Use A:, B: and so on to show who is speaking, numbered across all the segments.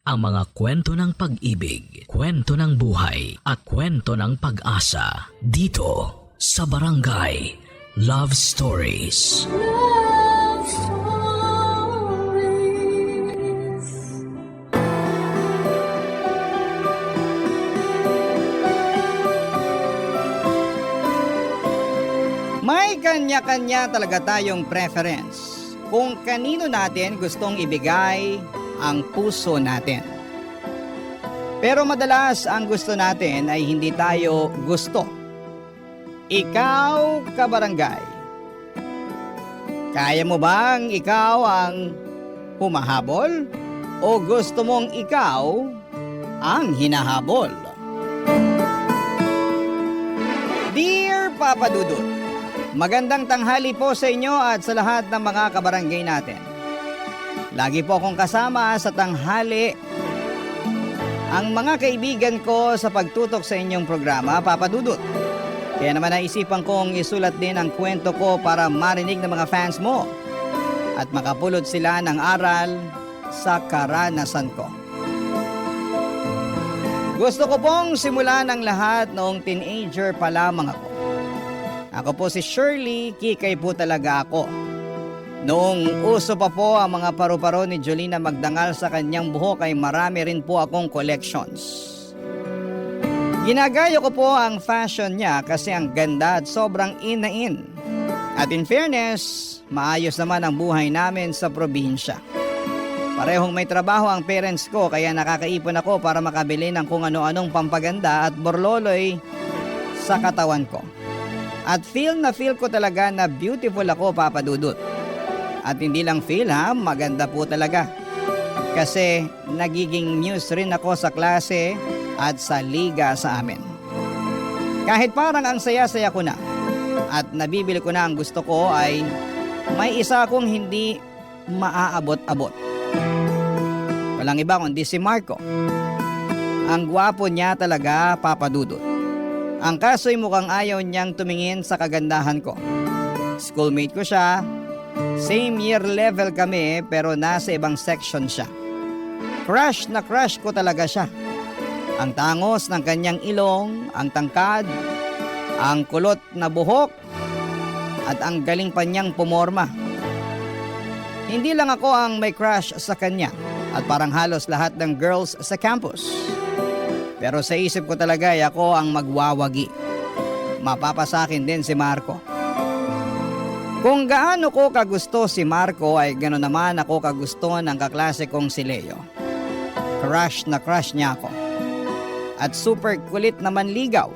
A: ang mga kwento ng pag-ibig, kwento ng buhay, at kwento ng pag-asa dito sa Barangay Love Stories.
B: Love Stories.
C: May kanya-kanya talaga tayong preference kung kanino natin gustong ibigay ang puso natin. Pero madalas ang gusto natin ay hindi tayo gusto. Ikaw, kabarangay, kaya mo bang ikaw ang humahabol o gusto mong ikaw ang hinahabol? Dear Papa Dudut, magandang tanghali po sa inyo at sa lahat ng mga kabarangay natin. Lagi po akong kasama sa tanghali ang mga kaibigan ko sa pagtutok sa inyong programa, Papa Dudut. Kaya naman naisipan kong isulat din ang kwento ko para marinig ng mga fans mo at makapulot sila ng aral sa karanasan ko. Gusto ko pong simulan ang lahat noong teenager pa lamang ako. Ako po si Shirley, kikay po talaga ako. Noong uso pa po ang mga paru-paro ni Jolina Magdangal sa kanyang buhok ay marami rin po akong collections. Ginagayo ko po ang fashion niya kasi ang ganda at sobrang in na in. At in fairness, maayos naman ang buhay namin sa probinsya. Parehong may trabaho ang parents ko kaya nakakaipon ako para makabili ng kung ano-anong pampaganda at borloloy sa katawan ko. At feel ko talaga na beautiful ako, Papa Dudut. At hindi lang feel ha, maganda po talaga. Kasi nagiging muse rin ako sa klase at sa liga sa amin. Kahit parang ang saya-saya ko na at nabibili ko na ang gusto ko ay may isa akong hindi maaabot-abot. Walang iba kundi si Marco. Ang gwapo niya talaga, Papa Dudut. Ang kaso'y mukhang ayaw niyang tumingin sa kagandahan ko. Schoolmate ko siya. Same year level kami pero nasa ibang section siya. Crush na crush ko talaga siya. Ang tangos ng kanyang ilong, ang tangkad, ang kulot na buhok, at ang galing pa niyang pumorma. Hindi lang ako ang may crush sa kanya at parang halos lahat ng girls sa campus. Pero sa isip ko talaga ay ako ang magwawagi. Mapapasakin din si Marco. Kung gaano ko kagusto si Marco ay gano'n naman ako kagusto ng kaklase kong si Leo. Crush na crush niya ako. At super kulit naman ligaw,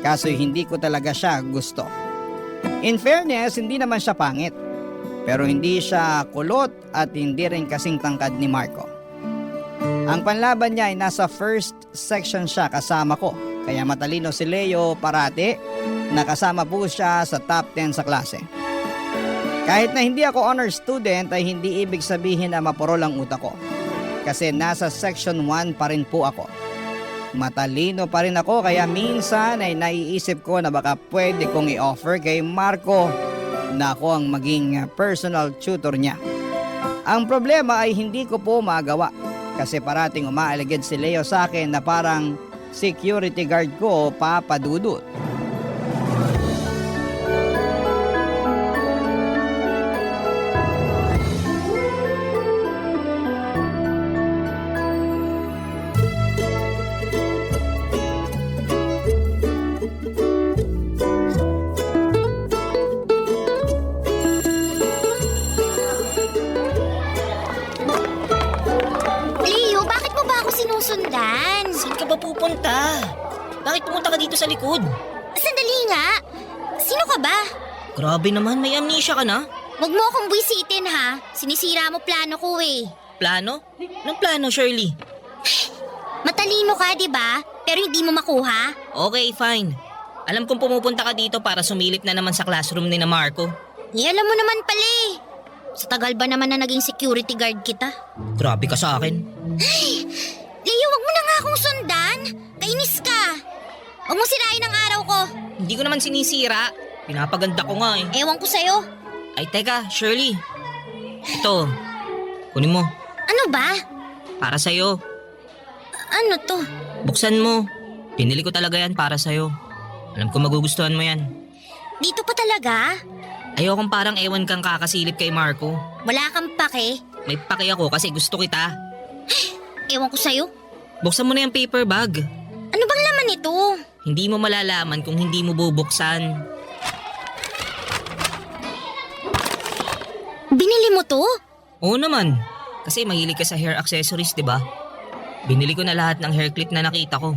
C: kaso hindi ko talaga siya gusto. In fairness, hindi naman siya pangit. Pero hindi siya kulot at hindi rin kasing tangkad ni Marco. Ang panlaban niya ay nasa first section siya kasama ko. Kaya matalino si Leo parati, nakasama po siya sa top 10 sa klase. Kahit na hindi ako honor student ay hindi ibig sabihin na mapurol ang utak ko. Kasi nasa section 1 pa rin po ako. Matalino pa rin ako kaya minsan ay naiisip ko na baka pwede kong i-offer kay Marco na ako ang maging personal tutor niya. Ang problema ay hindi ko po magawa kasi parating umaaligid si Leo sa akin na parang security guard ko, Papa Dudut.
D: Sundan.
E: Saan ka ba pupunta? Bakit pumunta ka dito sa likod?
D: Sandali nga. Sino ka ba?
E: Grabe naman, may amnesia ka na.
D: Huwag mo akong buwisitin ha. Sinisira mo plano ko eh.
E: Plano? Anong plano, Shirley?
D: Matalino ka, di ba? Pero hindi mo makuha.
E: Okay, fine. Alam kong pumupunta ka dito para sumilip na naman sa classroom ni na Marco.
D: Alam mo naman pala eh. Sa tagal ba naman na naging security guard kita?
E: Grabe ka sa akin.
D: Leo, wag mo na nga akong sundan. Kainis ka. Huwag mo sirain ang araw ko.
E: Hindi ko naman sinisira. Pinapaganda ko nga eh.
D: Ewan ko sa'yo.
E: Ay teka, Shirley. Ito, kunin mo.
D: Ano ba?
E: Para sa'yo.
D: Ano to?
E: Buksan mo. Pinili ko talaga yan para sa'yo. Alam ko magugustuhan mo yan.
D: Dito pa talaga?
E: Ayokong parang ewan kang kakasilip kay Marco.
D: Wala kang pake?
E: May paki ako kasi gusto kita.
D: Ewan ko sa'yo.
E: Buksan mo na yung paper bag.
D: Ano bang laman nito?
E: Hindi mo malalaman kung hindi mo bubuksan.
D: Binili mo to?
E: Oo naman. Kasi mahilig ka sa hair accessories, di ba? Binili ko na lahat ng hair clip na nakita ko.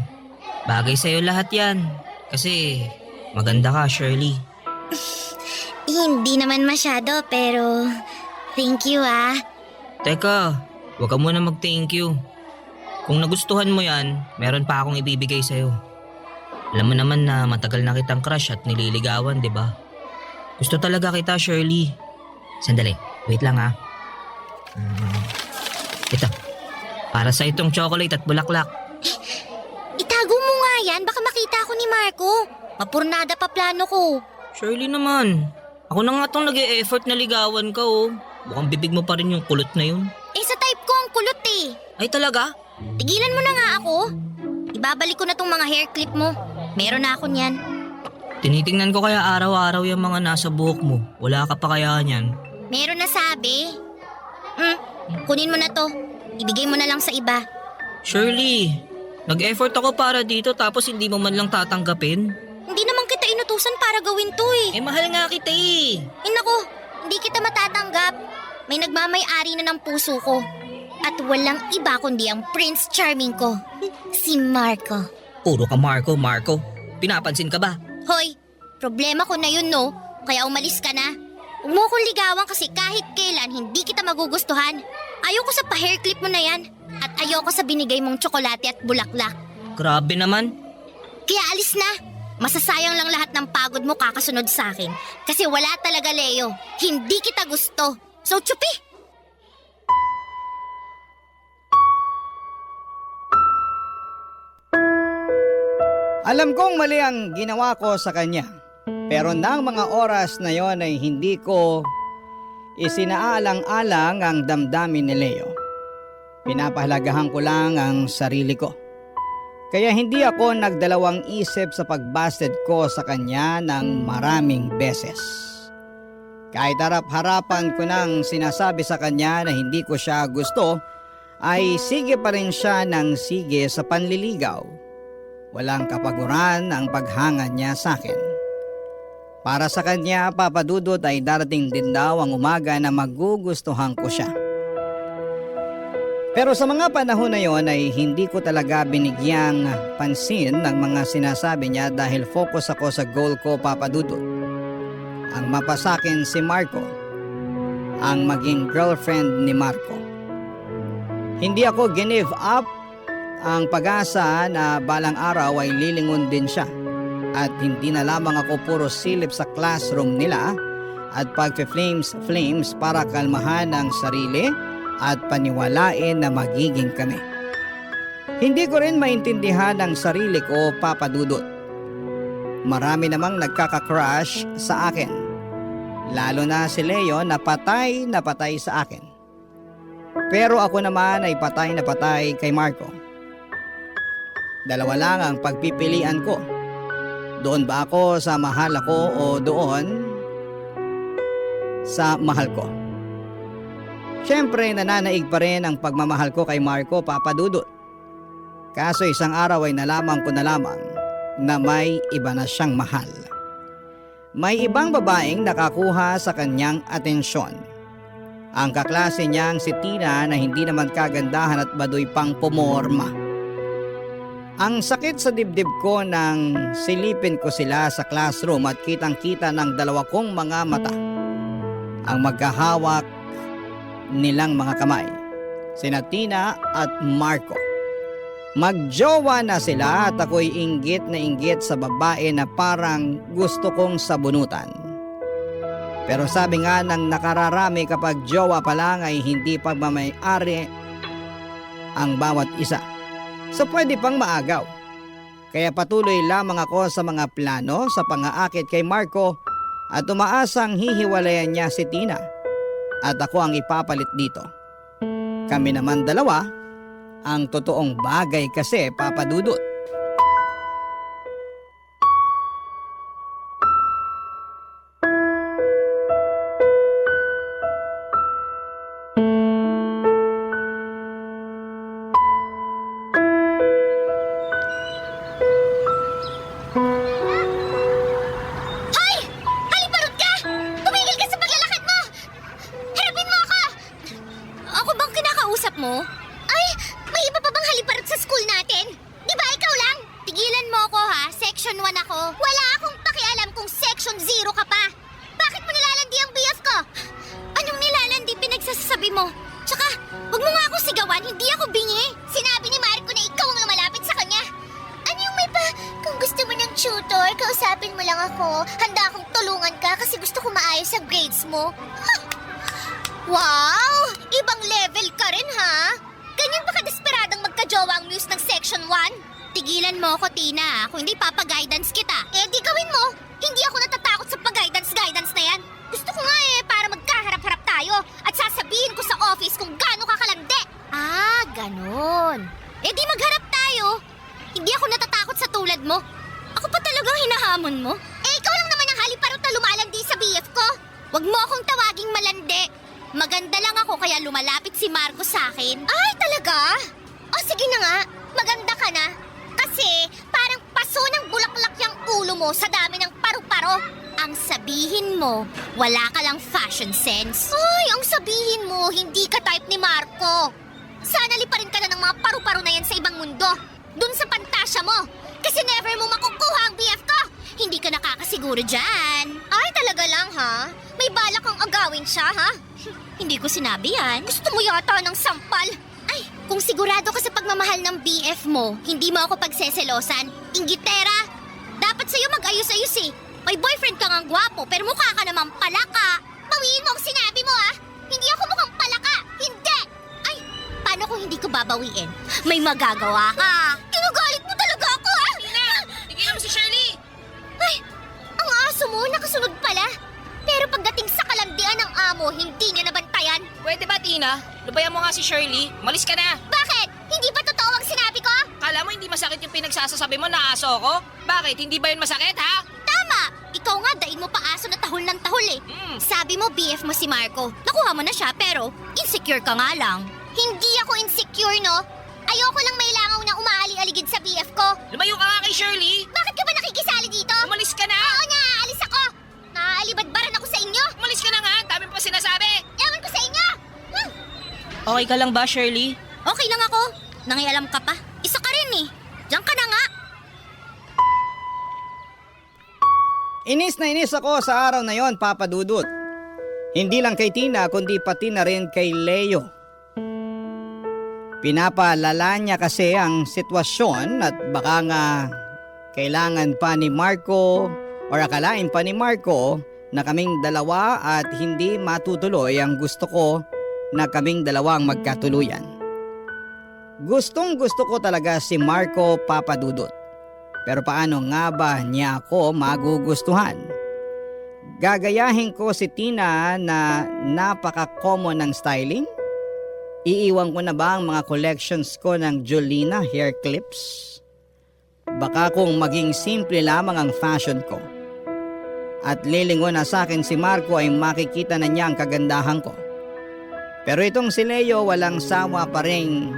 E: Bagay sa'yo lahat yan. Kasi maganda ka, Shirley.
D: Hindi naman masyado pero thank you ah.
E: Teka, huwag ka muna mag-thank you. Kung nagustuhan mo yan, meron pa akong ibibigay sa'yo. Alam mo naman na matagal na kitang crush at nililigawan, di ba? Gusto talaga kita, Shirley. Sandali, wait lang ha. Ito, para sa itong chocolate at bulaklak.
D: Itago mo nga yan, baka makita ako ni Marco. Mapurnada pa plano ko.
E: Shirley naman, ako na nga tong nag-e-effort na ligawan ka oh. Mukhang bibig mo pa rin yung kulot na yun.
D: Eh sa type ko ang kulot eh.
E: Ay talaga?
D: Tigilan mo na nga ako. Ibabalik ko na tong mga hair clip mo. Meron na ako niyan.
E: Tinitingnan ko kaya araw-araw yung mga nasa buhok mo. Wala ka pa kaya niyan.
D: Meron na sabi. Kunin mo na to. Ibigay mo na lang sa iba.
E: Shirley, nag-effort ako para dito tapos hindi mo man lang tatanggapin.
D: Hindi naman kita inutusan para gawin to eh.
E: Eh mahal nga kita eh.
D: Eh nako, hindi kita matatanggap. May nagmamay-ari na ng puso ko. At walang iba kundi ang Prince Charming ko. Si Marco.
E: Puro ka Marco. Pinapansin ka ba?
D: Hoy, problema ko na yun no. Kaya umalis ka na. Huwag mo akong ligawan kasi kahit kailan hindi kita magugustuhan. Ayoko sa pa-hair clip mo na yan. At ayoko sa binigay mong tsokolate at bulaklak.
E: Grabe naman.
D: Kaya alis na. Masasayang lang lahat ng pagod mo kakasunod sa akin. Kasi wala talaga, Leo. Hindi kita gusto. So, tsupi!
C: Alam kong mali ang ginawa ko sa kanya. Pero nang mga oras na yon ay hindi ko isinaalang-alang ang damdamin ni Leo. Pinapahalagahan ko lang ang sarili ko. Kaya hindi ako nagdalawang isip sa pagbasted ko sa kanya ng maraming beses. Kahit harap-harapan ko nang sinasabi sa kanya na hindi ko siya gusto, ay sige pa rin siya ng sige sa panliligaw. Walang kapaguran ang paghanga niya sa akin. Para sa kanya, Papa Dudut, ay darating din daw ang umaga na magugustuhan ko siya. Pero sa mga panahon na yon ay hindi ko talaga binigyang pansin ng mga sinasabi niya dahil focus ako sa goal ko, Papa Dudut. Ang mapasakin si Marco, ang maging girlfriend ni Marco. Hindi ako give up ang pag-asa na balang araw ay lilingon din siya. At hindi na lamang ako puro silip sa classroom nila at pagpe-flames para kalmahan ang sarili at paniwalain na magiging kami. Hindi ko rin maintindihan ang sarili ko, Papa Dudut. Marami namang nagkaka-crush sa akin. Lalo na si Leo na patay sa akin. Pero ako naman ay patay na patay kay Marco. Dalawa lang ang pagpipilian ko. Doon ba ako sa mahal ako o doon sa mahal ko? Siyempre nananaig pa rin ang pagmamahal ko kay Marco, Papa Dudut. Kaso isang araw ay nalaman ko na lamang na may iba na siyang mahal. May ibang babaeng nakakuha sa kanyang atensyon. Ang kaklase niyang si Tina na hindi naman kagandahan at baduy pang pumorma. Ang sakit sa dibdib ko nang silipin ko sila sa classroom at kitang-kita ng dalawa kong mga mata. Ang magkahawak nilang mga kamay, sina Tina at Marco. Magjowa na sila at ako'y inggit na inggit sa babae na parang gusto kong sabunutan. Pero sabi nga ng nakararami kapag jowa pa lang ay hindi pagmamay-ari ang bawat isa. So pwede pang maagaw. Kaya patuloy lamang ako sa mga plano sa pang-aakit kay Marco at umaasang hihiwalayan niya si Tina at ako ang ipapalit dito. Kami naman dalawa Ang totoong bagay kasi, Papa Dudut.
D: Hoy! Haliparot ka! Tumigil ka sa paglalakad mo! Harapin mo ako! Ako bang kinakausap mo? Ay, may iba pa bang haliparot sa school natin? Di ba ikaw lang? Tigilan mo ako ha, section 1 ako. Wala akong pakialam kung section 0 ka pa. Bakit mo nilalandi ang BF ko? Anong nilalandi pinagsasabi mo? Tsaka, huwag mo nga ako sigawan, hindi ako bingi. Sinabi ni Marco na ikaw ang lumalapit sa kanya. Ano yung may pa? Kung gusto mo ng tutor, kausapin mo lang ako. Handa akong tulungan ka kasi gusto ko maayos sa grades mo. Wow! Ibang level ka rin, ha? Ganyan ba kadesperadang magka-jowa ang muse ng section 1? Tigilan mo ako, Tina. Kung hindi, papaguidance kita. Eh, di gawin mo. Hindi ako natatakot sa pag-guidance na yan. Gusto ko nga para magkaharap-harap tayo at sasabihin ko sa office kung gaano ka kalandi. Ah, ganon. Eh, di magharap tayo. Hindi ako natatakot sa tulad mo. Ako pa talagang hinahamon mo. Eh, ikaw lang naman ang haliparot na lumalandi sa BF ko. Huwag mo akong tawaging malandi. Maganda lang ako kaya lumalapit si Marco sa akin. Ay, talaga? O sige na nga, maganda ka na. Kasi parang paso ng bulaklak yung ulo mo sa dami ng paru-paro. Ang sabihin mo, wala ka lang fashion sense. Ay, ang sabihin mo, hindi ka type ni Marco. Sana liparin ka na ng mga paru-paro na yan sa ibang mundo. Dun sa pantasya mo. Kasi never mo makukuha ang BF ko. Hindi ka nakakasiguro dyan. Ay, talaga lang ha? May balak kang agawin siya ha? Hindi ko sinabi yan. Gusto mo yata ng sampal. Ay, kung sigurado ka sa pagmamahal ng BF mo, hindi mo ako pagseselosan. Inggitera, dapat sa'yo mag-ayos-ayos eh. May boyfriend kang ang gwapo, pero mukha ka namang palaka. Bawiin mo ang sinabi mo ah. Hindi ako mukhang palaka. Hindi. Ay, paano kung hindi ko babawiin? May magagawa ka. Kinugalit mo talaga ako ah.
E: Tina! Tigilan mo si Shirley!
D: Ay, ang aso mo nakasunod pala. Pero pagdating sa kalandian ng amo, hindi niya nabantayan.
E: Pwede ba, Tina? Lubayan mo nga si Shirley. Malis ka na!
D: Bakit? Hindi ba totoo ang sinabi ko?
E: Kala mo hindi masakit yung pinagsasasabi mo na aso ko? Bakit? Hindi ba yun masakit, ha?
D: Tama! Ikaw nga, daig mo pa aso na tahol ng tahol eh. Sabi mo, BF mo si Marco. Nakuha mo na siya, pero insecure ka nga lang. Hindi ako insecure, no? Ayoko lang may langaw na umaali-aligid sa BF ko.
E: Lumayo ka nga kay Shirley!
D: Bakit ka ba nakikisali dito?
E: Umalis ka na!
D: Oo na, alis ako! Naaalibadbaran ako sa inyo!
E: Umalis ka na nga! Dami pa sinasabi!
D: Ewan ko sa inyo!
E: Okay ka lang ba, Shirley?
D: Okay lang ako. Nangialam ka pa. Isa ka rin eh. Diyan ka na nga.
C: Inis na inis ako sa araw na yon, Papa Dudut. Hindi lang kay Tina, kundi pati na rin kay Leo. Pinapalala niya kasi ang sitwasyon at baka nga kailangan pa ni Marco or akalain pa ni Marco na kaming dalawa at hindi matutuloy ang gusto ko na kaming dalawang magkatuluyan. Gustong gusto ko talaga si Marco, Papa Dudut. Pero paano nga ba niya ako magugustuhan? Gagayahin ko si Tina na napaka-common ng styling? Iiwan ko na ba ang mga collections ko ng Jolina hair clips? Baka kung maging simple lamang ang fashion ko. At lilingon na sa akin si Marco ay makikita na niya ang kagandahan ko. Pero itong si Leo walang sawa pa rin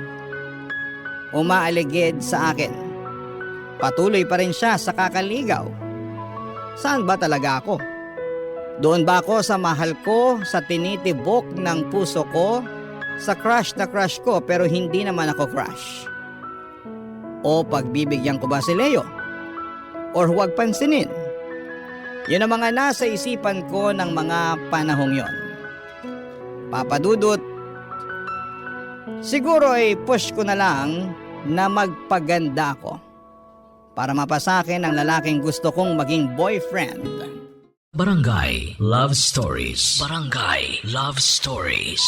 C: umaaligid sa akin. Patuloy pa rin siya sa kakaligaw. Saan ba talaga ako? Doon ba ako sa mahal ko, sa tinitibok ng puso ko, sa crush na crush ko pero hindi naman ako crush? O pagbibigyan ko ba si Leo? Or huwag pansinin? Yun ang mga nasa isipan ko ng mga panahong yon. Papa Dudut, siguro ay push ko na lang na magpaganda ako para mapasakin ang lalaking gusto kong maging boyfriend.
A: Barangay Love Stories. Barangay Love Stories.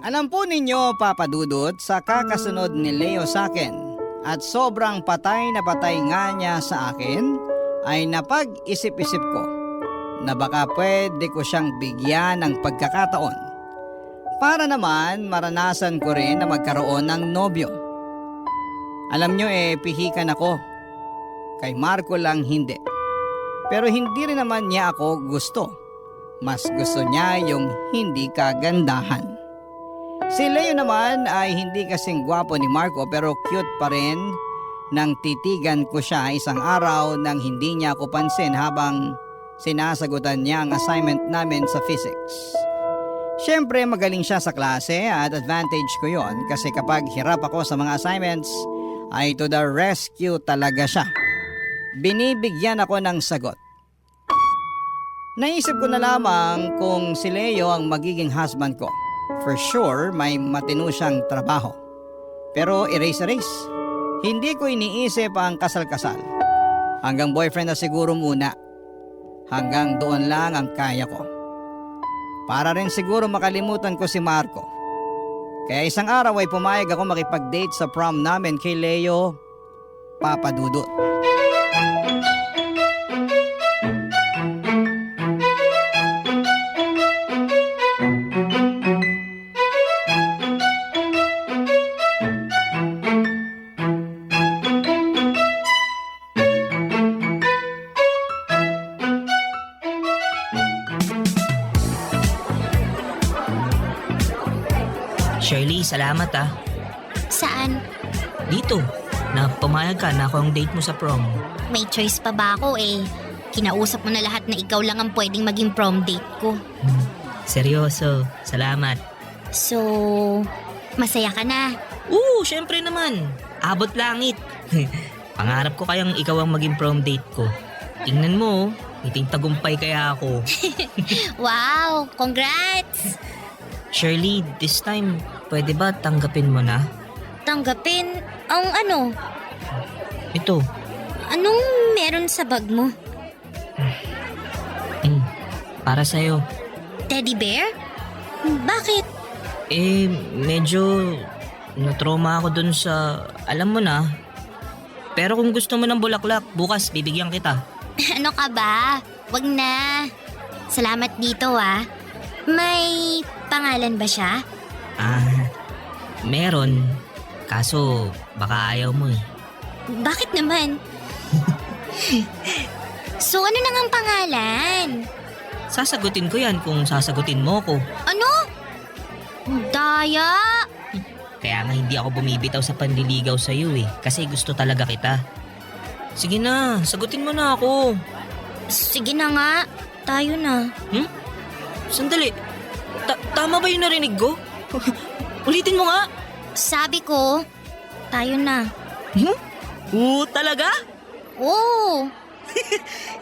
C: Alam po ninyo, Papa Dudut, sa kakasunod ni Leo sa akin at sobrang patay na patay nga niya sa akin, ay napag-isip-isip ko na baka pwede ko siyang bigyan ng pagkakataon para naman maranasan ko rin na magkaroon ng nobyo. Alam nyo pihikan ako. Kay Marco lang hindi. Pero hindi rin naman niya ako gusto. Mas gusto niya yung hindi kagandahan. Si Leo naman ay hindi kasing gwapo ni Marco pero cute pa rin nang titigan ko siya isang araw nang hindi niya ako pansin habang sinasagutan niya ang assignment namin sa physics. Siyempre magaling siya sa klase at advantage ko yon kasi kapag hirap ako sa mga assignments ay to the rescue talaga siya. Binibigyan ako ng sagot. Naisip ko na lamang kung si Leo ang magiging husband ko. For sure, may matino siyang trabaho. Pero erase. Hindi ko iniisip ang kasal-kasal. Hanggang boyfriend na siguro muna. Hanggang doon lang ang kaya ko. Para rin siguro makalimutan ko si Marco. Kaya isang araw ay pumayag ako makipag-date sa prom namin kay Leo, Papa Dudut.
E: Shirley, salamat ah.
D: Saan?
E: Dito, na pumayag ka na ako ang date mo sa prom.
D: May choice pa ba ako Kinausap mo na lahat na ikaw lang ang pwedeng maging prom date ko.
E: Seryoso, salamat.
D: So, masaya ka na?
E: Syempre naman. Abot langit. Pangarap ko kayang ikaw ang maging prom date ko. Tingnan mo, iting tagumpay kaya ako.
D: Wow, congrats!
E: Shirley, this time, pwede ba tanggapin mo na?
D: Tanggapin ang ano?
E: Ito,
D: Anong meron sa bag mo?
E: para sa'yo.
D: Teddy bear? Bakit?
E: Medyo natrauma ako dun sa, alam mo na. Pero kung gusto mo ng bulaklak, bukas bibigyan kita.
D: Ano ka ba? Wag na. Salamat dito May pangalan ba siya?
E: Meron. Kaso, baka ayaw mo eh.
D: Bakit naman? So ano nang ang pangalan?
E: Sasagutin ko yan kung sasagutin mo ko.
D: Ano? Daya!
E: Kaya nga hindi ako bumibitaw sa panliligaw sa iyo eh. Kasi gusto talaga kita. Sige na, sagutin mo na ako.
D: Sige na nga, tayo na.
E: Sandali. Tama ba yung narinig ko? Ulitin mo nga.
D: Sabi ko, tayo na.
E: Talaga?
D: Oo!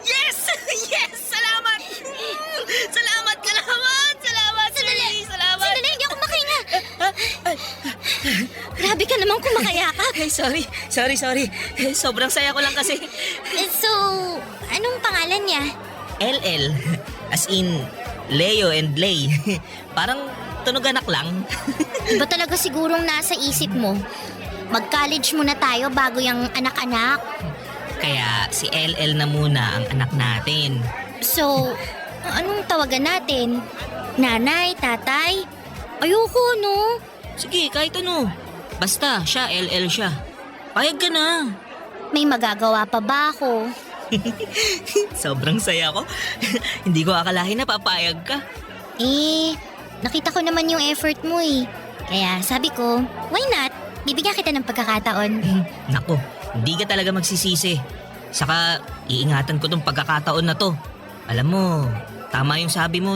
E: Yes! Yes! Salamat! Salamat! Shirley! Salamat!
D: Sandali, hindi ako makahinga. Grabe ka naman kumakayakap.
E: Sorry. Sobrang saya ko lang kasi.
D: So, anong pangalan niya?
E: LL. As in, Leo and Lay. Parang tunog anak lang.
D: Iba talaga sigurong nasa isip mo. Mag-college muna tayo bago yung anak-anak.
E: Kaya si LL na muna ang anak natin.
D: So, anong tawagan natin? Nanay, tatay? Ayoko, no?
E: Sige, kahit ano. Basta, siya, LL siya. Payag ka na.
D: May magagawa pa ba ako?
E: Sobrang saya ko. Hindi ko akalain na papayag ka.
D: Nakita ko naman yung effort mo Kaya sabi ko, why not? Bibigyan kita ng pagkakataon.
E: Nako, hindi ka talaga magsisisi. Saka, iingatan ko tong pagkakataon na to. Alam mo, tama yung sabi mo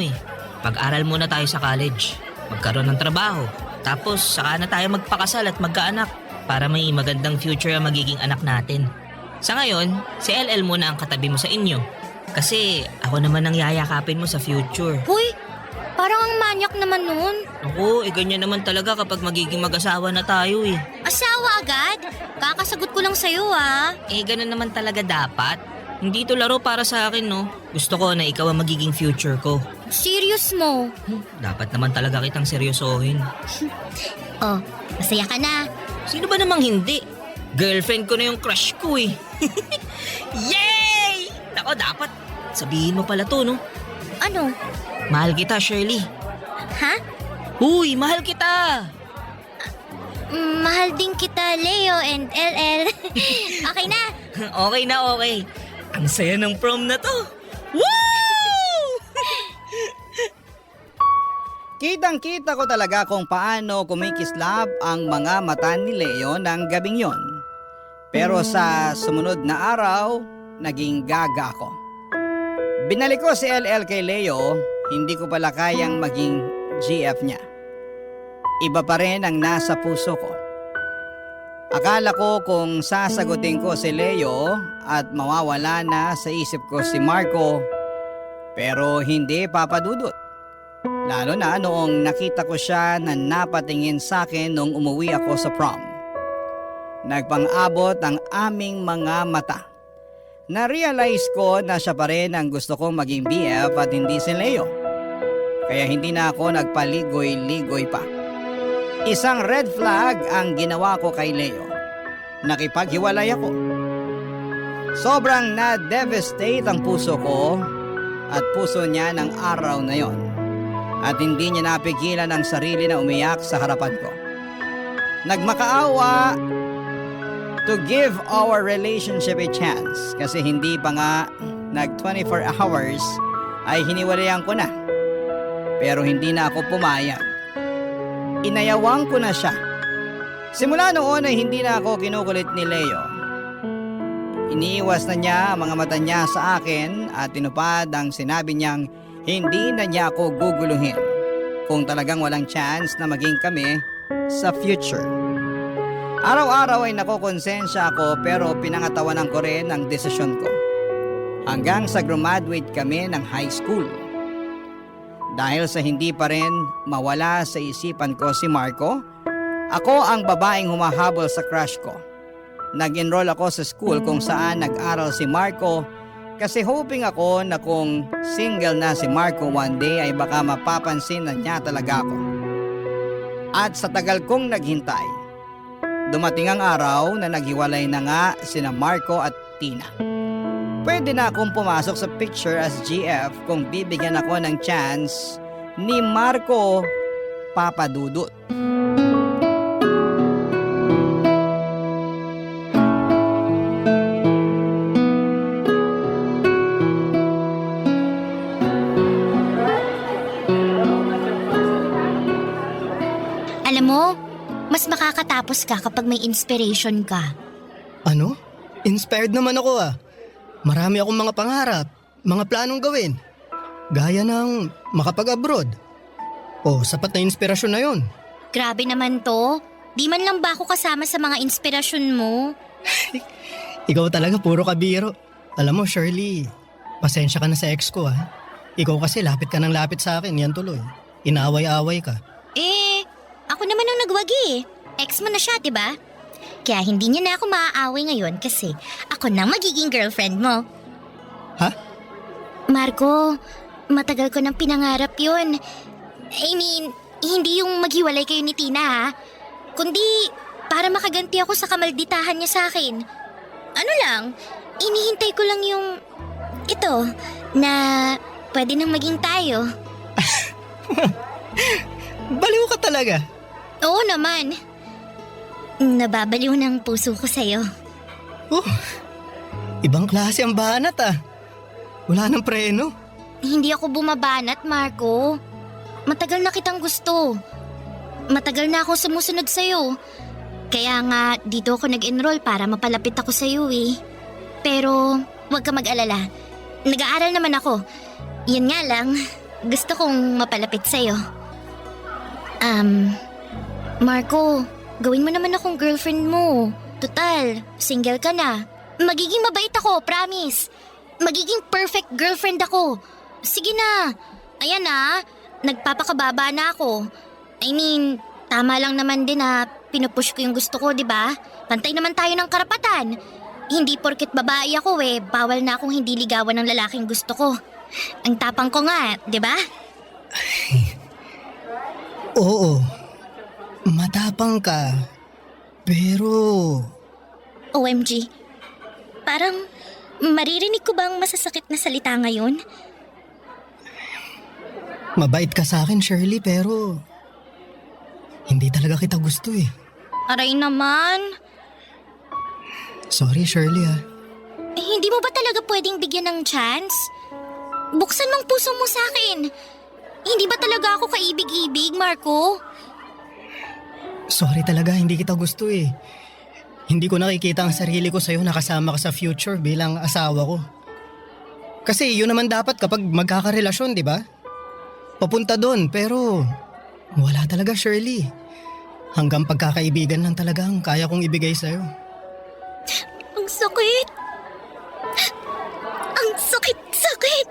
E: Pag-aral muna tayo sa college. Magkaroon ng trabaho. Tapos, saka na tayo magpakasal at magkaanak. Para may magandang future ang magiging anak natin. Sa ngayon, si LL muna ang katabi mo sa inyo. Kasi, ako naman ang yayakapin mo sa future.
D: Hoy, parang ang manyak naman nun.
E: Ako, ganyan naman talaga kapag magiging mag-asawa na tayo
D: Asawa agad? Kakasagot ko lang sa'yo
E: Ganun naman talaga dapat. Hindi to laro para sa akin, no? Gusto ko na ikaw ang magiging future ko.
D: Serious mo?
E: Dapat naman talaga kitang seryosohin.
D: Oh, masaya ka na.
E: Sino ba namang hindi? Girlfriend ko na yung crush ko Yay! Nako, dapat sabihin mo pala to, no?
D: Ano?
E: Mahal kita, Shirley.
D: Ha?
E: Huy, mahal kita!
D: Mahal din kita, Leo and LL. Okay na.
E: Okay na, okay. Ang saya ng prom na to. Woo!
C: Kitang-kita ko talaga kung paano kumikislap ang mga mata ni Leo ng gabing yon. Pero sa sumunod na araw, naging gaga ako. Binalik ko si LL kay Leo, hindi ko pala kayang maging GF niya. Iba pa rin ang nasa puso ko. Akala ko kung sasagutin ko si Leo at mawawala na sa isip ko si Marco, pero hindi papadudot. Lalo na noong nakita ko siya na napatingin sa akin nung umuwi ako sa prom. Nagpang-abot ang aming mga mata. Na-realize ko na siya pa rin ang gusto kong maging BF at hindi si Leo. Kaya hindi na ako nagpaligoy-ligoy pa. Isang red flag ang ginawa ko kay Leo. Nakipaghiwalay ako. Sobrang na-devastate ang puso ko at puso niya ng araw na yon. At hindi niya napigilan ang sarili na umiyak sa harapan ko. Nagmakaawa to give our relationship a chance kasi hindi pa nga nag 24 hours ay hiniwalayan ko na. Pero hindi na ako pumayag. Inayawang ko na siya. Simula noon ay hindi na ako kinukulit ni Leo. Iniiwas na niya ang mga mata niya sa akin at tinupad ang sinabi niyang hindi na niya ako guguluhin kung talagang walang chance na maging kami sa future. Araw-araw ay nakokonsensya ako pero pinangatawanan ko rin ang desisyon ko. Hanggang sa graduate kami ng high school. Dahil sa hindi pa rin mawala sa isipan ko si Marco, ako ang babaeng humahabol sa crush ko. Nag-enroll ako sa school kung saan nag-aral si Marco kasi hoping ako na kung single na si Marco one day ay baka mapapansin na niya talaga ako. At sa tagal kong naghintay, dumating ang araw na naghiwalay na nga sina Marco at Tina. Pwede na akong pumasok sa picture as GF kung bibigyan ako ng chance ni Marco Papadudut.
D: Alam mo, mas makakatapos ka kapag may inspiration ka.
F: Ano? Inspired naman ako ah. Marami akong mga pangarap, mga planong gawin. Gaya ng makapag-abroad. O, sapat na inspirasyon na yon.
D: Grabe naman to. Di man lang ba ako kasama sa mga inspirasyon mo?
F: Ikaw talaga puro kabiro. Alam mo Shirley, pasensya ka na sa ex ko ah. Ikaw kasi lapit ka ng lapit sa akin, yan tuloy. Inaaway-away ka.
D: Ako naman ang nagwagi eh. Ex mo na siya, diba? Kaya hindi niya na ako maaaway ngayon kasi ako nang magiging girlfriend mo.
F: Ha?
D: Marco, matagal ko nang pinangarap yun. I mean, hindi yung maghiwalay kayo ni Tina ha. Kundi para makaganti ako sa kamalditahan niya sa akin. Ano lang, inihintay ko lang yung ito na pwede nang maging tayo.
F: Baliw ka talaga.
D: Oo naman. Nababaliw ng puso ko sa'yo.
F: Ibang klase ang banat ah. Wala nang preno.
D: Hindi ako bumabanat, Marco. Matagal na kitang gusto. Matagal na ako sumusunod sa'yo. Kaya nga dito ako nag-enroll para mapalapit ako sa'yo eh. Pero huwag ka mag-alala. Nag-aaral naman ako. Yan nga lang, gusto kong mapalapit sa'yo. Marco, gawin mo naman akong girlfriend mo. Total, single ka na. Magiging mabait ako, promise. Magiging perfect girlfriend ako. Sige na. Ayan na, nagpapakababa na ako. I mean, tama lang naman din na pinupush ko yung gusto ko, di ba? Pantay naman tayo ng karapatan. Hindi porket babae ako bawal na akong hindi ligawan ng lalaking gusto ko. Ang tapang ko nga, di ba?
F: Oo. Matapang ka. Pero...
D: OMG. Parang maririnig ko bang masasakit na salita ngayon?
F: Mabait ka sa akin, Shirley, pero Hindi talaga kita gusto eh.
D: Aray naman.
F: Sorry Shirley ah.
D: Hindi mo ba talaga pwedeng bigyan ng chance? Buksan mong puso mo sa akin. Hindi ba talaga ako kaibig-ibig, Marco?
F: Sorry talaga, hindi kita gusto eh. Hindi ko nakikita ang sarili ko sa'yo na kasama ka sa future bilang asawa ko. Kasi yun naman dapat kapag magkakarelasyon, di ba? Papunta doon, pero wala talaga Shirley. Hanggang pagkakaibigan lang talaga ang kaya kong ibigay sa'yo.
D: Ang sakit. Ang sakit-sakit.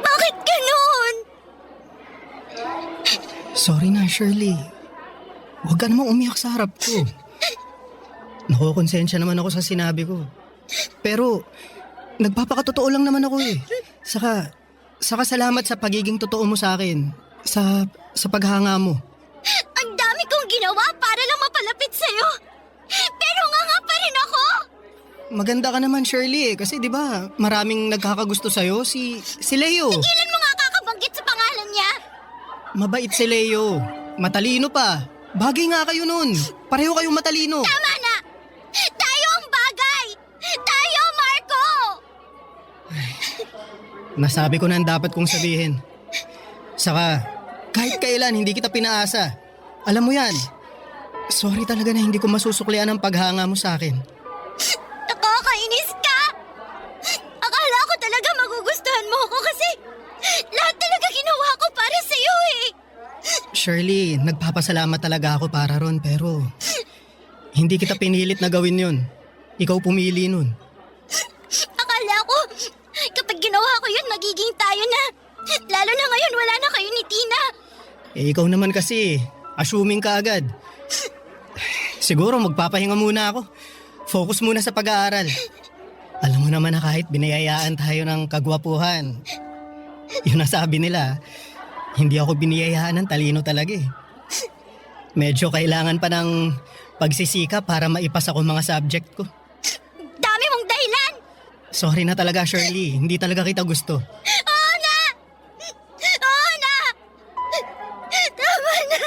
D: Bakit ganun?
F: Sorry na Shirley. Huwag ka namang umiyak sa harap ko. Nakukonsensya naman ako sa sinabi ko. Pero nagpapakatotoo lang naman ako eh. Saka salamat sa pagiging totoo mo sa akin. Sa paghanga mo.
D: Ang dami kong ginawa para lang mapalapit sa'yo. Pero nga pa rin ako.
F: Maganda ka naman Shirley eh. Kasi di ba maraming nagkakagusto sa'yo. Si Leo.
D: Kailan mo nga kakabanggit sa pangalan niya?
F: Mabait si Leo. Matalino pa. Bagay nga kayo nun. Pareho kayong matalino.
D: Tama na! Tayo ang bagay! Tayo, Marco!
F: Nasabi ko na ang dapat kong sabihin. Saka, kahit kailan hindi kita pinaasa. Alam mo yan. Sorry talaga na hindi ko masusuklian ang paghanga mo sa akin.
D: Nakakainis ka! Akala ko talaga magugustuhan mo ako kasi lahat talaga ginawa ko para sa'yo eh.
F: Shirley, nagpapasalamat talaga ako para ron pero hindi kita pinilit na gawin yun. Ikaw pumili nun.
D: Akala ko kapag ginawa ko yun magiging tayo na. Lalo na ngayon wala na kayo ni Tina.
F: Eh ikaw naman kasi, assuming ka agad. Siguro magpapahinga muna ako. Focus muna sa pag-aaral. Alam mo naman na kahit binayayaan tayo ng kagwapuhan, yun ang sabi nila, hindi ako biniyayaan ng talino talaga eh. Medyo kailangan pa ng pagsisikap para maipasa ko mga subject ko.
D: Dami mong dahilan.
F: Sorry na talaga Shirley, hindi talaga kita gusto.
D: Oo na! Oo na! Tama na!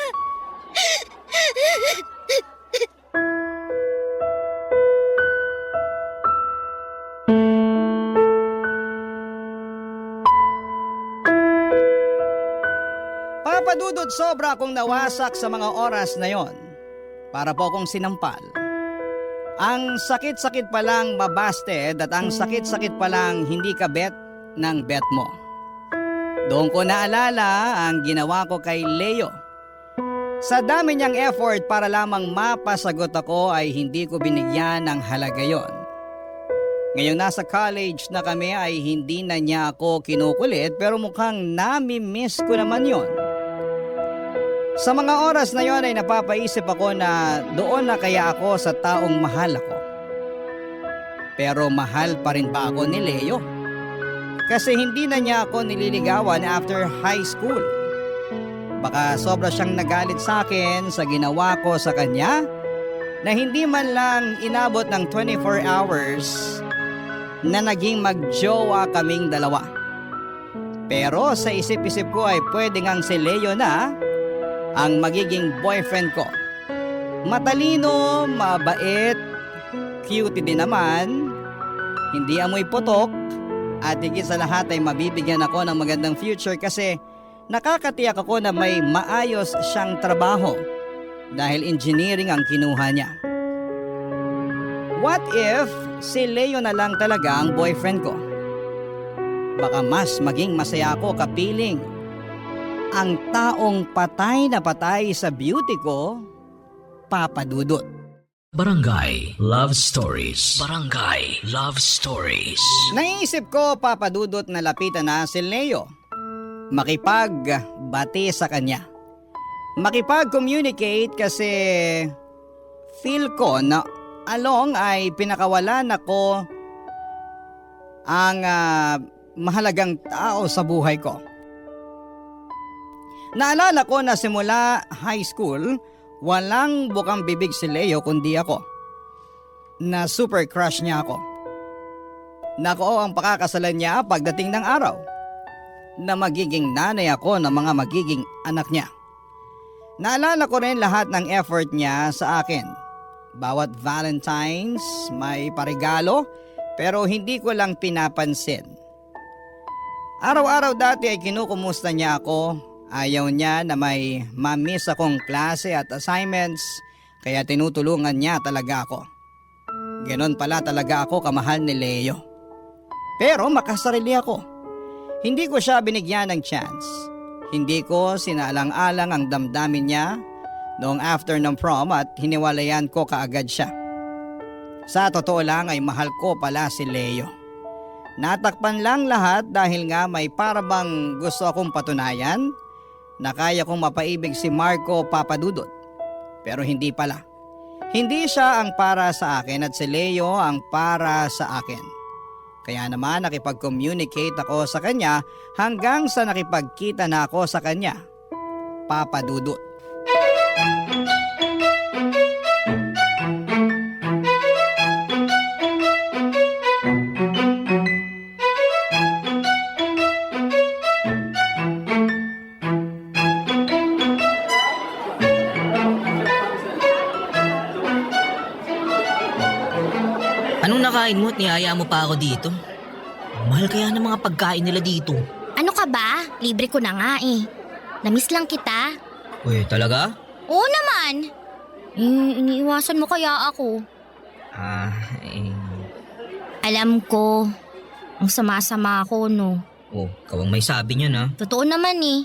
C: Papadudod sobra akong nawasak sa mga oras na yon. Para po akong sinampal. Ang sakit-sakit palang mabasted at ang sakit-sakit palang hindi ka bet ng bet mo. Doon ko naalala ang ginawa ko kay Leo. Sa dami niyang effort para lamang mapasagot ako ay hindi ko binigyan ng halaga yon. Ngayong nasa college na kami ay hindi na niya ako kinukulit pero mukhang nami-miss ko naman yon. Sa mga oras na yon ay napapaisip ako na doon na kaya ako sa taong mahal ako. Pero mahal pa rin ba ako ni Leo? Kasi hindi na niya ako nililigawan after high school. Baka sobra siyang nagalit sa akin sa ginawa ko sa kanya na hindi man lang inabot ng 24 hours na naging magjowa kaming dalawa. Pero sa isip-isip ko ay pwede ngang si Leo na ang magiging boyfriend ko. Matalino, mabait, cute din naman, hindi amoy putok, at higit sa lahat ay mabibigyan ako ng magandang future kasi nakakatiyak ako na may maayos siyang trabaho dahil engineering ang kinuha niya. What if si Leo na lang talaga ang boyfriend ko? Baka mas maging masaya ako kapiling ang taong patay na patay sa beauty ko, papadudot.
A: Barangay Love Stories. Barangay Love Stories.
C: Naisip ko, papadudot, na lapitan na si Leo. Makipagbati sa kanya. Makipag-communicate kasi feel ko na along ay pinakawalan ako ang mahalagang tao sa buhay ko. Naalala ko na simula high school, walang bukang bibig si Leo kundi ako. Na super crush niya ako. Nako ang pakakasalan niya pagdating ng araw. Na magiging nanay ako ng mga magiging anak niya. Naalala ko rin lahat ng effort niya sa akin. Bawat Valentine's may parigalo pero hindi ko lang pinapansin. Araw-araw dati ay kinukumusta niya ako. Ayaw niya na may mamiss akong klase at assignments kaya tinutulungan niya talaga ako. Ganon pala talaga ako kamahal ni Leo. Pero makasarili ako. Hindi ko siya binigyan ng chance. Hindi ko sinalang-alang ang damdamin niya noong after ng prom at hiniwalayan ko kaagad siya. Sa totoo lang ay mahal ko pala si Leo. Natakpan lang lahat dahil nga may parabang gusto akong patunayan na kaya kong mapaibig si Marco Papadudot. Pero hindi pala. Hindi siya ang para sa akin at si Leo ang para sa akin. Kaya naman nakipag-communicate ako sa kanya hanggang sa nakipagkita na ako sa kanya. Papadudot.
E: Anong nakain mo at niyaya mo pa ako dito? Mahal kaya ng mga pagkain nila dito.
D: Ano ka ba? Libre ko na nga eh. Namiss lang kita.
E: Uy, talaga?
D: Oo naman. Iniiwasan mo kaya ako.
E: Eh...
D: Alam ko. Ang sama-sama ako, no?
E: Oh, kawang may sabi niyan ha.
D: Totoo naman eh.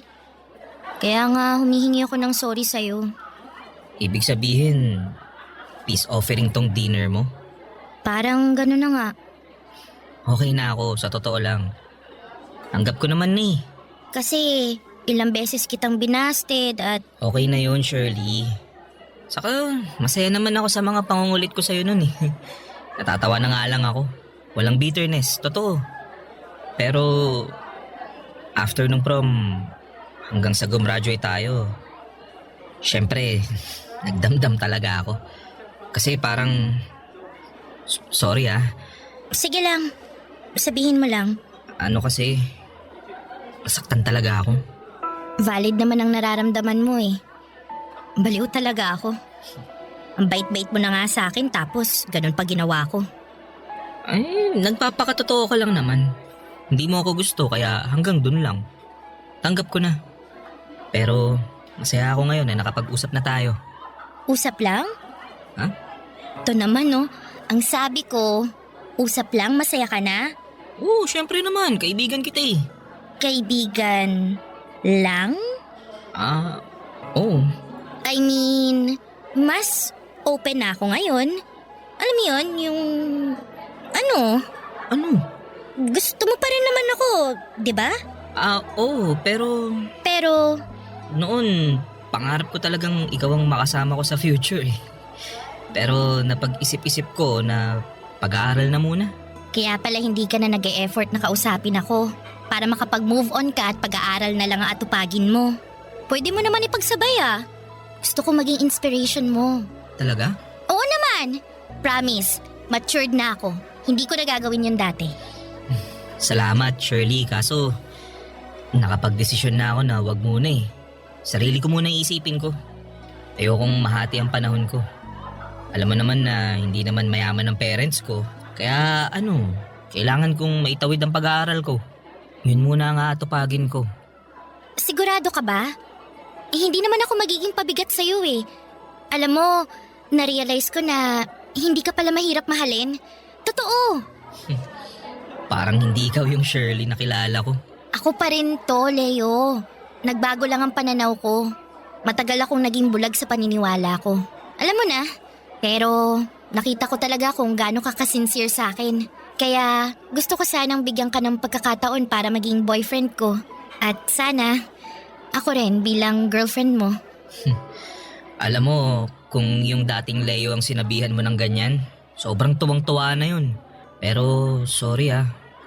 D: Kaya nga humihingi ako ng sorry sa'yo.
E: Ibig sabihin, peace offering tong dinner mo?
D: Parang gano'n na nga.
E: Okay na ako, sa totoo lang. Tanggap ko naman eh.
D: Kasi ilang beses kitang binasted at
E: Okay na yun, Shirley. Saka, masaya naman ako sa mga pangungulit ko sa'yo nun eh. Natatawa na nga lang ako. Walang bitterness, totoo. Pero, after nung prom, hanggang sa gumraduate tayo, syempre, nagdamdam talaga ako. Kasi parang, sorry ah,
D: sige lang. Sabihin mo lang.
E: ano kasi, nasaktan talaga ako.
D: Valid naman ang nararamdaman mo eh. Baliw talaga ako. Ang bait-bait mo na nga sa akin tapos ganun pa ginawa ko.
E: Ay, nagpapakatotoo ka lang naman. Hindi mo ako gusto kaya hanggang dun lang. Tanggap ko na. Pero masaya ako ngayon na nakapag-usap na tayo.
D: Usap lang?
E: Ha?
D: Ito naman no, ang sabi ko, usap lang, masaya ka na?
E: Oo, syempre naman. Kaibigan kita eh.
D: Kaibigan lang?
E: Oo.
D: I mean, mas open na ako ngayon. Alam mo yun, yung... Ano? Gusto mo pa rin naman ako, di ba?
E: Oo, pero
D: Pero,
E: noon, pangarap ko talagang ikaw ang makasama ko sa future eh. Pero napag-isip-isip ko na pag-aaral na muna.
D: kaya pala hindi ka na nag-e-effort na kausapin ako para makapag-move on ka at pag-aaral na lang ang atupagin mo. Pwede mo naman ipagsabay ah. Gusto ko maging inspiration mo.
E: Talaga?
D: Oo naman. Promise, matured na ako. Hindi ko na gagawin yun dati.
E: Salamat, Shirley. Kaso, nakapag-desisyon na ako na wag muna eh. Sarili ko muna iisipin ko. Ayokong mahati ang panahon ko. Alam mo naman na hindi naman mayaman ang parents ko. Kaya kailangan kong maitawid ang pag-aaral ko. Yun muna ang atupagin ko.
D: Sigurado ka ba? Hindi naman ako magiging pabigat sa'yo eh. Alam mo, na-realize ko na hindi ka pala mahirap mahalin. Totoo.
E: Parang hindi ikaw yung Shirley na kilala ko.
D: Ako pa rin to, Leo. Nagbago lang ang pananaw ko. Matagal akong naging bulag sa paniniwala ko. Alam mo na, pero nakita ko talaga kung gaano ka kasincere sa akin. Kaya gusto ko sanang bigyan ka ng pagkakataon para maging boyfriend ko. At sana, ako rin bilang girlfriend mo.
E: Alam mo, kung yung dating Leo ang sinabihan mo ng ganyan, sobrang tuwang-tuwa na yun. Pero sorry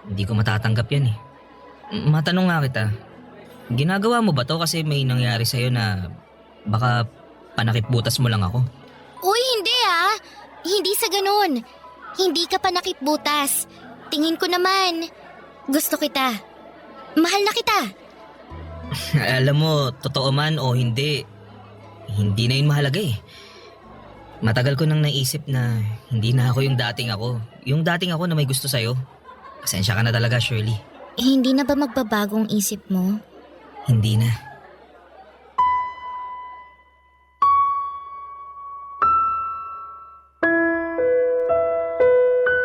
E: hindi ko matatanggap yan eh. Matanong nga kita, ginagawa mo ba to kasi may nangyari sa'yo na baka panakipbutas mo lang ako?
D: Uy, hindi Hindi sa ganun. Hindi ka pa nakipbutas. Tingin ko naman, gusto kita. Mahal na kita.
E: Alam mo, totoo man o hindi, hindi na yun mahalaga eh. Matagal ko nang naisip na hindi na ako yung dating ako. Yung dating ako na may gusto sa'yo. Pasensya ka na talaga, Shirley.
D: Hindi na ba magbabagong isip mo?
E: Hindi na.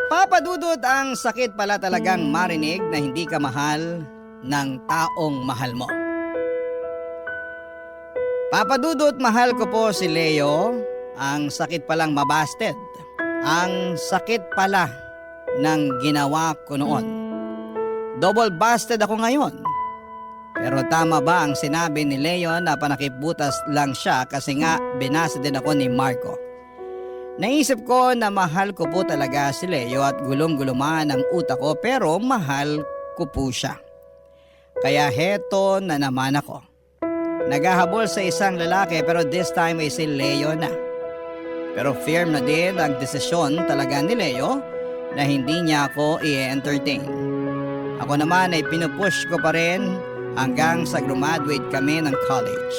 C: Papa Dudut, ang sakit pala talagang marinig na hindi ka mahal ng taong mahal mo. Papa Dudut, mahal ko po si Leo. Ang sakit palang mabasted. Ang sakit pala ng ginawa ko noon. Double busted ako ngayon. Pero tama ba ang sinabi ni Leo na panakibutas lang siya kasi nga binasa din ako ni Marco? Naisip ko na mahal ko po talaga si Leo at gulong-guluman ang utak ko pero mahal ko po siya. Kaya heto na naman ako. Naghahabol sa isang lalaki pero this time ay si Leo na. Pero firm na din ang desisyon talaga ni Leo na hindi niya ako i-entertain. Ako naman ay pinupush ko pa rin hanggang sa graduate kami ng college.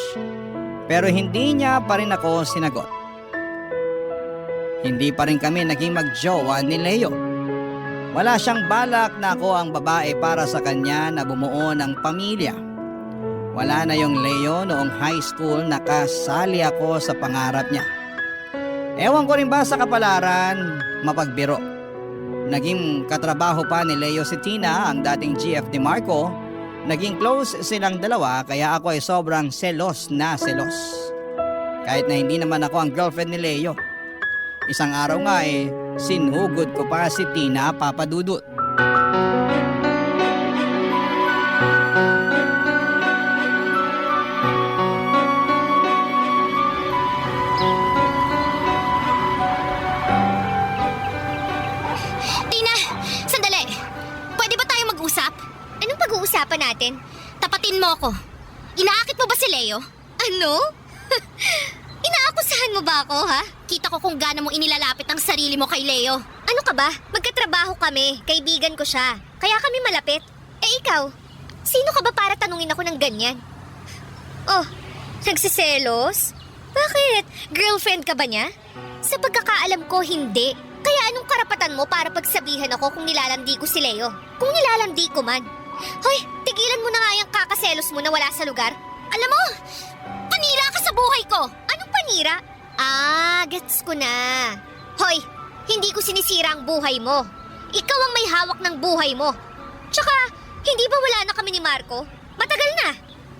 C: Pero hindi niya pa rin ako sinagot. Hindi pa rin kami naging magjowa ni Leo. Wala siyang balak na ako ang babae para sa kanya na bumuo ng pamilya. Wala na yung Leo noong high school na kasali ako sa pangarap niya. Ewan ko rin ba sa kapalaran, mapagbiro. Naging katrabaho pa ni Leo si Tina, ang dating GF ni Marco. Naging close silang dalawa kaya ako ay sobrang selos na selos. Kahit na hindi naman ako ang girlfriend ni Leo. Isang araw nga sinugod ko pa si Tina, Papa Dudut.
D: Tina, sandali. Pwede ba tayo mag-usap? Anong pag-uusapan natin? Tapatin mo ako. Inaakit mo ba si Leo? Ano? Inaakusahan mo ba ako, ha? Kita ko kung gaano mo inilalapit ang sarili mo kay Leo. Ano ka ba? Magkatrabaho kami. Kaibigan ko siya. Kaya kami malapit. Eh ikaw, sino ka ba para tanungin ako ng ganyan? Oh, nagsiselos? Bakit? Girlfriend ka ba niya? Sa pagkakaalam ko, hindi. Kaya anong karapatan mo para pagsabihan ako kung nilalandi ko si Leo? Kung nilalandi ko man. Hoy, tigilan mo na nga yung kakaselos mo na wala sa lugar. Alam mo, panira ka sa buhay ko. Anong panira? Gets ko na. Hoy, hindi ko sinisira ang buhay mo. Ikaw ang may hawak ng buhay mo. Tsaka, hindi ba wala na kami ni Marco? Matagal na.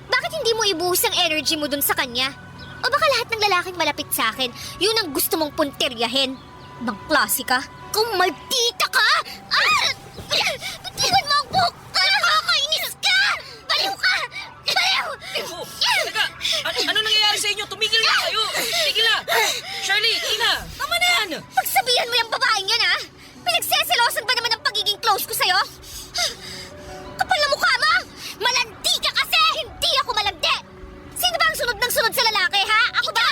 D: Bakit hindi mo ibuhos ang energy mo dun sa kanya? O baka lahat ng lalaking malapit sa akin, yun ang gusto mong punteryahin? Bang klase ka? Kung maldita ka! Tingnan mo ang buhok ka! Nakakainis ka! Baliw ka! Baliw!
E: Teka, ano nangyayari sa inyo? Tumigil na kayo! Tigil na! Shirley, Tina, tama na yan!
D: Pagsabihan mo yung babaeng yan, ha? Pinagseselosan ba naman ang pagiging close ko sa'yo? Kapal na mukha mo! Malandi ka kasi! Hindi ako malandi! Sino ba ang sunod ng sunod sa lalaki, ha? Ako ba?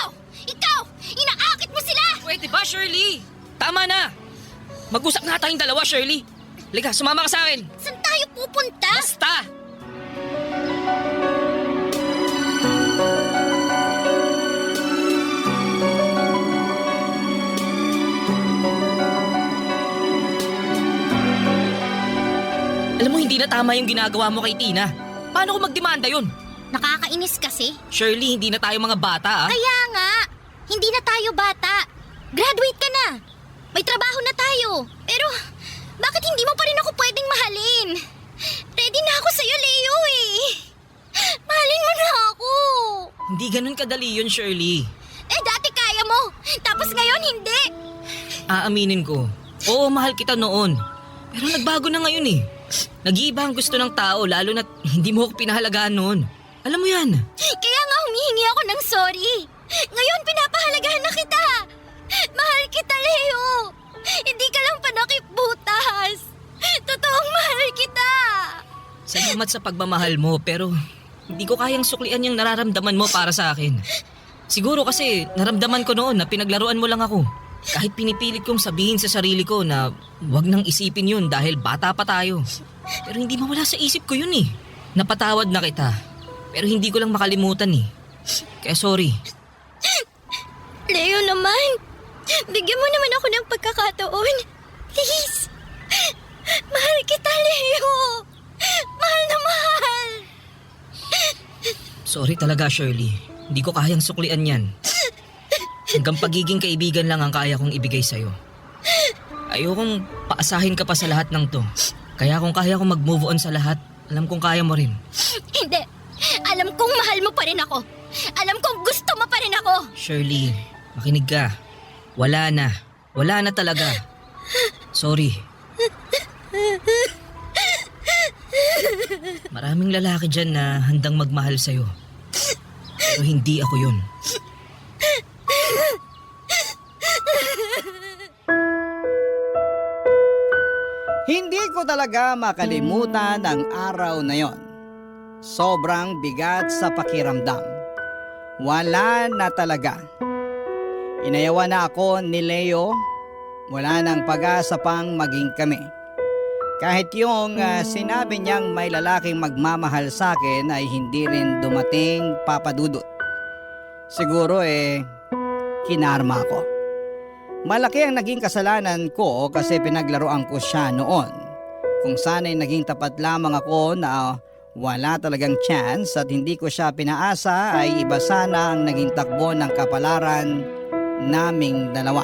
D: Ikaw! Inaakit mo sila!
E: Pwede ba, Shirley? Tama na! Mag-usap na tayong dalawa, Shirley. Liga, sumama ka sa akin.
D: Saan tayo pupunta?
E: Basta! Alam mo, hindi na tama yung ginagawa mo kay Tina. Paano ko magdemanda yun?
D: Nakakainis kasi.
E: Shirley, hindi na tayo mga bata, ah.
D: Kaya nga, hindi na tayo bata. Graduate ka na. May trabaho na tayo. Pero, bakit hindi mo pa rin ako pwedeng mahalin? Ready na ako sa'yo, Leo eh. Mahalin mo na ako.
E: Hindi ganun kadali yun, Shirley.
D: Eh, dati kaya mo. Tapos ngayon, hindi.
E: Aaminin ko. Oo, mahal kita noon. Pero nagbago na ngayon eh. Nag-iiba ang gusto ng tao lalo na hindi mo ako pinahalagaan noon. Alam mo yan.
D: Kaya nga humihingi ako ng sorry. Ngayon, pinapahalagahan na kita. Mahal kita, Leo. Hindi ka lang panakipbutas. Totoong mahal kita.
E: Salamat sa pagmamahal mo pero hindi ko kayang suklian yung nararamdaman mo para sa akin. Siguro kasi naramdaman ko noon na pinaglaruan mo lang ako. Kahit pinipilit kong sabihin sa sarili ko na wag nang isipin yun dahil bata pa tayo. Pero hindi mawala sa isip ko yun eh. Napatawad na kita. Pero hindi ko lang makalimutan eh. Kaya sorry.
D: Leo naman, bigyan mo naman ako ng pagkakataon. Please. Mahal kita, Leo. Mahal na mahal.
E: Sorry talaga, Shirley. Hindi ko kayang suklian yan. Hanggang pagiging kaibigan lang ang kaya kong ibigay sa'yo. Ayokong paasahin ka pa sa lahat ng to. Kaya kung kaya kong mag-move on sa lahat, alam kong kaya mo rin.
D: Hindi. Alam kong mahal mo pa rin ako. Alam kong gusto mo pa rin ako.
E: Shirley, makinig ka. Wala na. Wala na talaga. Sorry. Maraming lalaki dyan na handang magmahal sa'yo. Pero hindi ako yun.
C: Hindi ko talaga makalimutan ang araw na yon. Sobrang bigat sa pakiramdam. Wala na talaga. Inayawan na ako ni Leo. Wala nang pag-asa pang maging kami. Kahit yung sinabi niyang may lalaking magmamahal sa akin ay hindi rin dumating, Papa Dudut. Siguro kinarma ko. Malaki ang naging kasalanan ko kasi pinaglaruan ko siya noon. Kung sana'y naging tapat lamang ako na wala talagang chance at hindi ko siya pinaasa ay iba sana ang naging takbo ng kapalaran naming dalawa.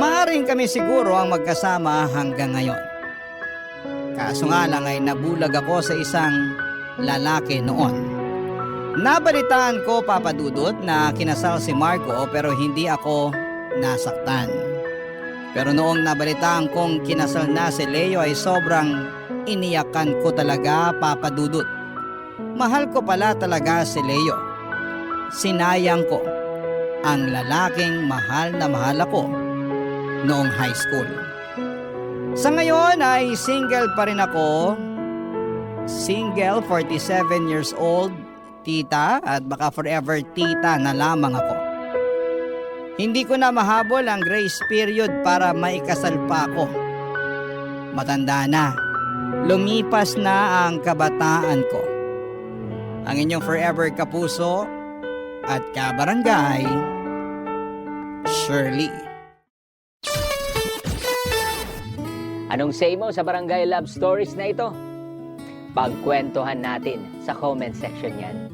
C: Maaring kami siguro ang magkasama hanggang ngayon. Kaso nga lang ay nabulag ako sa isang lalaki noon. Nabalitaan ko, Papa Dudut, na kinasal si Marco pero hindi ako nasaktan. Pero noong nabalitaan kong kinasal na si Leo ay sobrang iniyakan ko talaga, Papa Dudut. Mahal ko pala talaga si Leo. Sinayang ko ang lalaking mahal na mahal ako noong high school. Sa ngayon ay single pa rin ako. Single, 47 years old, tita, at baka forever tita na lamang ako. Hindi ko na mahabol ang grace period para maikasal pa ako. Matanda na. Lumipas na ang kabataan ko. Ang inyong forever kapuso at kabarangay, Shirley.
G: Anong say mo sa Barangay Love Stories na ito? Pagkwentuhan natin sa comment section yan.